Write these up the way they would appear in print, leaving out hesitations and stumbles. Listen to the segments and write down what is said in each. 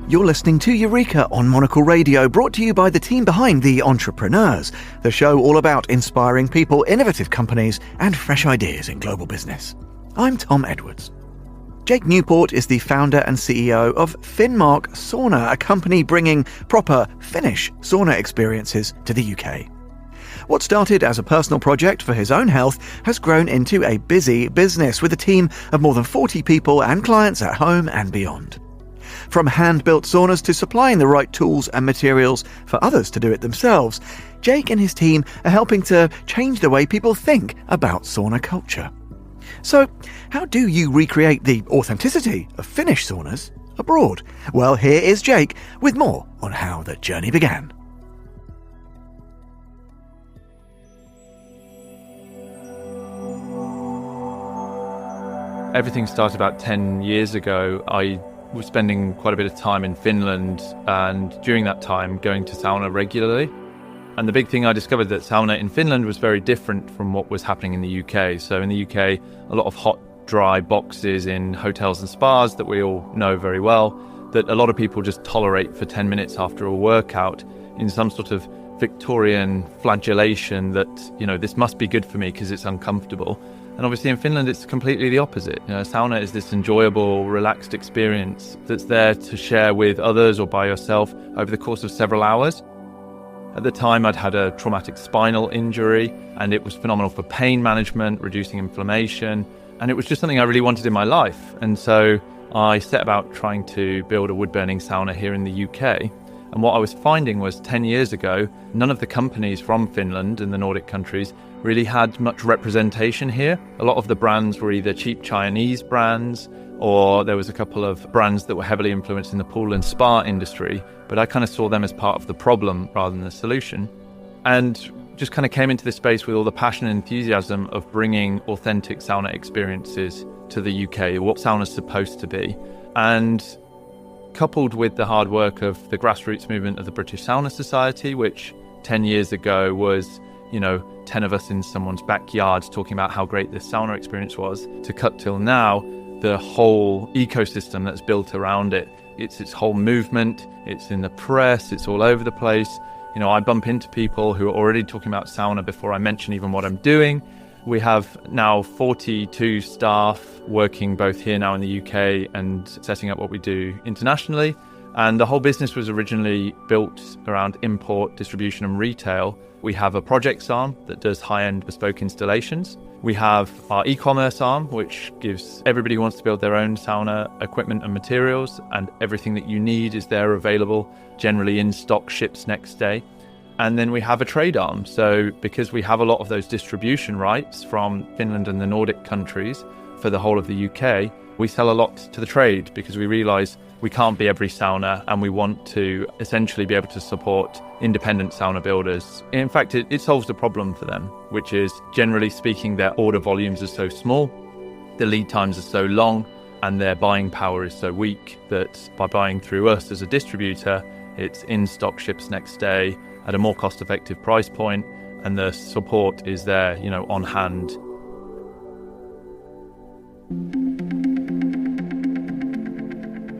You're listening to Eureka on Monocle Radio, brought to you by the team behind The Entrepreneurs, the show all about inspiring people, innovative companies, and fresh ideas in global business. I'm Tom Edwards. Jake Newport is the founder and CEO of Finnmark Sauna, a company bringing proper Finnish sauna experiences to the UK. What started as a personal project for his own health has grown into a busy business with a team of more than 40 people and clients at home and beyond. From hand-built saunas to supplying the right tools and materials for others to do it themselves, Jake and his team are helping to change the way people think about sauna culture. So, how do you recreate the authenticity of Finnish saunas abroad? Well, here is Jake with more on how the journey began. Everything started about 10 years ago. I was spending quite a bit of time in Finland, and during that time going to sauna regularly. And the big thing I discovered that sauna in Finland was very different from what was happening in the UK. So in the UK, a lot of hot, dry boxes in hotels and spas that we all know very well, that a lot of people just tolerate for 10 minutes after a workout in some sort of Victorian flagellation that, this must be good for me because it's uncomfortable. And obviously in Finland, it's completely the opposite. Sauna is this enjoyable, relaxed experience that's there to share with others or by yourself over the course of several hours. At the time, I'd had a traumatic spinal injury, and it was phenomenal for pain management, reducing inflammation, and it was just something I really wanted in my life. And so I set about trying to build a wood-burning sauna here in the UK. And what I was finding was 10 years ago, none of the companies from Finland and the Nordic countries really had much representation here. A lot of the brands were either cheap Chinese brands, or there was a couple of brands that were heavily influenced in the pool and spa industry, but I kind of saw them as part of the problem rather than the solution. And just kind of came into this space with all the passion and enthusiasm of bringing authentic sauna experiences to the UK, what sauna's supposed to be. And coupled with the hard work of the grassroots movement of the British Sauna Society, which 10 years ago was 10 of us in someone's backyard talking about how great this sauna experience was, to cut till now, the whole ecosystem that's built around it. It's its whole movement, it's in the press, it's all over the place. I bump into people who are already talking about sauna before I mention even what I'm doing. We have now 42 staff working both here now in the UK and setting up what we do internationally. And the whole business was originally built around import, distribution and retail. We have a projects arm that does high-end bespoke installations. We have our e-commerce arm, which gives everybody who wants to build their own sauna equipment and materials, and everything that you need is there available, generally in stock, ships next day. And then we have a trade arm. So because we have a lot of those distribution rights from Finland and the Nordic countries for the whole of the UK, we sell a lot to the trade because we realise we can't be every sauna, and we want to essentially be able to support independent sauna builders. In fact, it solves the problem for them, which is, generally speaking, their order volumes are so small, the lead times are so long, and their buying power is so weak that by buying through us as a distributor, it's in stock, ships next day at a more cost-effective price point, and the support is there, on hand.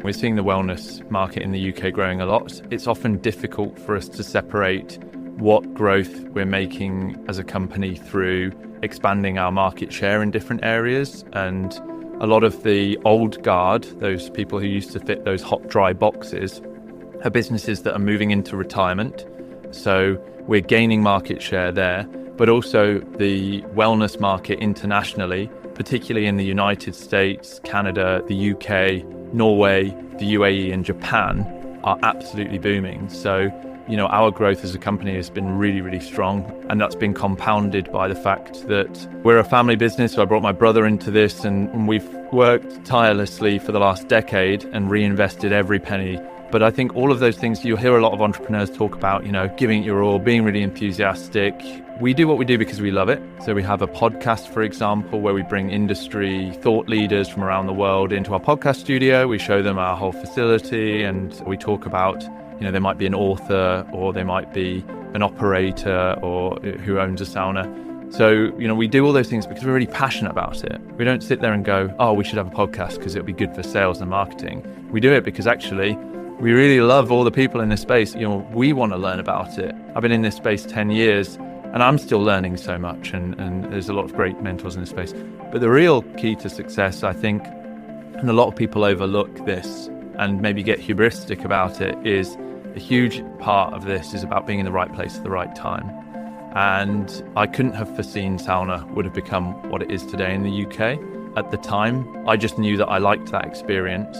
We're seeing the wellness market in the UK growing a lot. It's often difficult for us to separate what growth we're making as a company through expanding our market share in different areas. And a lot of the old guard, those people who used to fit those hot, dry boxes, are businesses that are moving into retirement. So we're gaining market share there, but also the wellness market internationally, particularly in the United States, Canada, the UK, Norway, the UAE and Japan, are absolutely booming. So, our growth as a company has been really, really strong. And that's been compounded by the fact that we're a family business. So I brought my brother into this, and we've worked tirelessly for the last decade and reinvested every penny. But I think all of those things, you'll hear a lot of entrepreneurs talk about, giving it your all, being really enthusiastic. We do what we do because we love it. So we have a podcast, for example, where we bring industry thought leaders from around the world into our podcast studio. We show them our whole facility, and we talk about, they might be an author, or they might be an operator, or who owns a sauna. So, we do all those things because we're really passionate about it. We don't sit there and go, we should have a podcast because it'll be good for sales and marketing. We do it because actually we really love all the people in this space. We want to learn about it. I've been in this space 10 years and I'm still learning so much, and there's a lot of great mentors in this space. But the real key to success, I think, and a lot of people overlook this and maybe get hubristic about it, is a huge part of this is about being in the right place at the right time. And I couldn't have foreseen sauna would have become what it is today in the UK. At the time, I just knew that I liked that experience.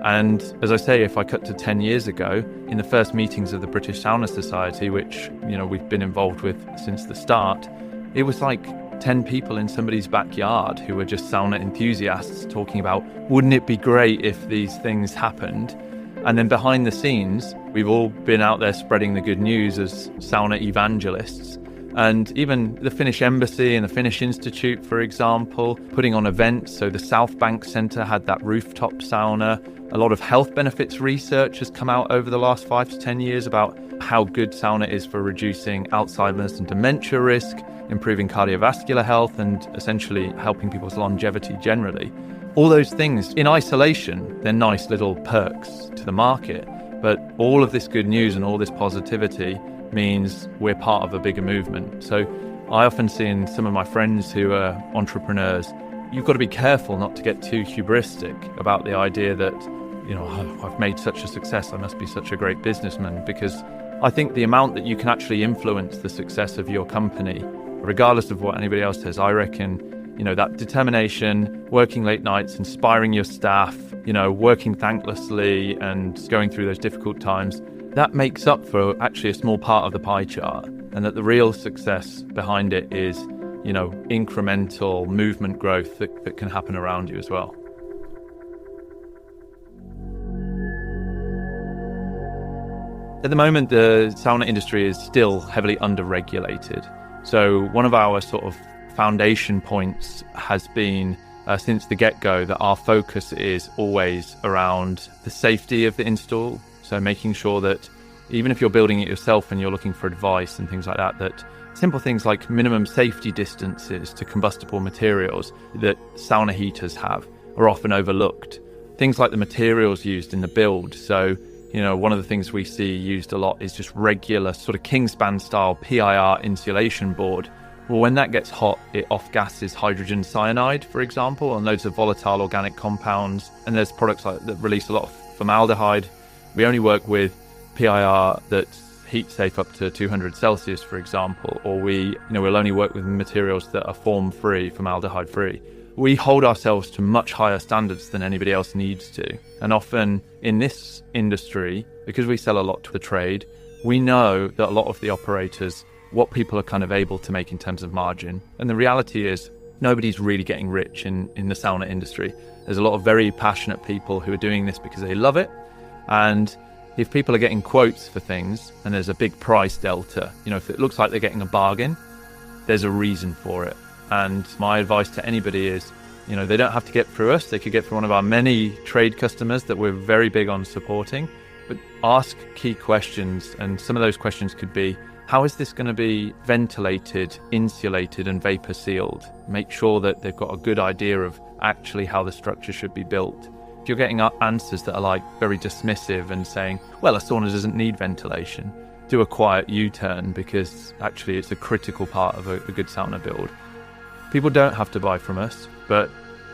And as I say, if I cut to 10 years ago, in the first meetings of the British Sauna Society, which, we've been involved with since the start, it was like 10 people in somebody's backyard who were just sauna enthusiasts talking about, wouldn't it be great if these things happened? And then behind the scenes, we've all been out there spreading the good news as sauna evangelists. And even the Finnish Embassy and the Finnish Institute, for example, putting on events. So the South Bank Centre had that rooftop sauna. A lot of health benefits research has come out over the last 5 to 10 years about how good sauna is for reducing Alzheimer's and dementia risk, improving cardiovascular health, and essentially helping people's longevity generally. All those things in isolation, they're nice little perks to the market. But all of this good news and all this positivity means we're part of a bigger movement. So I often see in some of my friends who are entrepreneurs, you've got to be careful not to get too hubristic about the idea that, I've made such a success, I must be such a great businessman, because I think the amount that you can actually influence the success of your company, regardless of what anybody else says, I reckon, that determination, working late nights, inspiring your staff, working thanklessly and going through those difficult times, that makes up for actually a small part of the pie chart, and that the real success behind it is, incremental movement growth that can happen around you as well. At the moment, the sauna industry is still heavily under-regulated. So one of our sort of foundation points has been, since the get-go, that our focus is always around the safety of the install. So making sure that even if you're building it yourself and you're looking for advice and things like that, that simple things like minimum safety distances to combustible materials that sauna heaters have are often overlooked. Things like the materials used in the build. So, one of the things we see used a lot is just regular sort of Kingspan style PIR insulation board. Well, when that gets hot, it off-gasses hydrogen cyanide, for example, and loads of volatile organic compounds. And there's products that release a lot of formaldehyde. We only work with PIR that's heat safe up to 200 Celsius, for example, or we'll only work with materials that are form-free, formaldehyde-free. We hold ourselves to much higher standards than anybody else needs to. And often in this industry, because we sell a lot to the trade, we know that a lot of the operators, what people are kind of able to make in terms of margin. And the reality is nobody's really getting rich in the sauna industry. There's a lot of very passionate people who are doing this because they love it. And if people are getting quotes for things and there's a big price delta, if it looks like they're getting a bargain, there's a reason for it. And my advice to anybody is, they don't have to get through us. They could get through one of our many trade customers that we're very big on supporting, but ask key questions. And some of those questions could be, how is this going to be ventilated, insulated and vapor sealed? Make sure that they've got a good idea of actually how the structure should be built. If you're getting answers that are very dismissive and saying, well, a sauna doesn't need ventilation, do a quiet U-turn, because actually it's a critical part of a good sauna build. People don't have to buy from us, but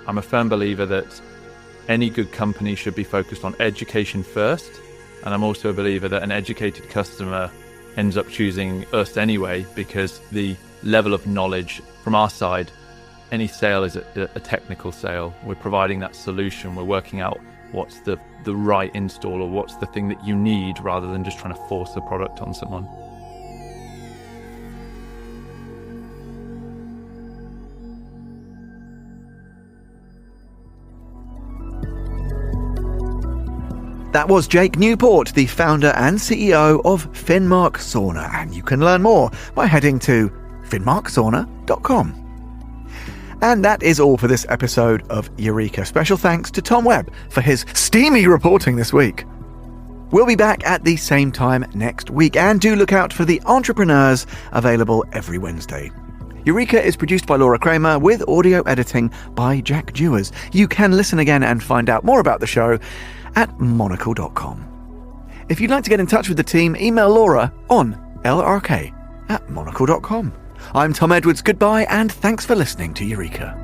I'm a firm believer that any good company should be focused on education first. And I'm also a believer that an educated customer ends up choosing us anyway, because the level of knowledge from our side, any sale is a technical sale. We're providing that solution. We're working out what's the right install, or what's the thing that you need, rather than just trying to force a product on someone. That was Jake Newport, the founder and CEO of Finnmark Sauna, and you can learn more by heading to finnmarksauna.com. And that is all for this episode of Eureka. Special thanks to Tom Webb for his steamy reporting this week. We'll be back at the same time next week, and do look out for The Entrepreneurs, available every Wednesday. Eureka is produced by Laura Kramer with audio editing by Jack Dewars. You can listen again and find out more about the show at monocle.com. If you'd like to get in touch with the team, email Laura on lrk@monocle.com. I'm Tom Edwards. Goodbye, and thanks for listening to Eureka.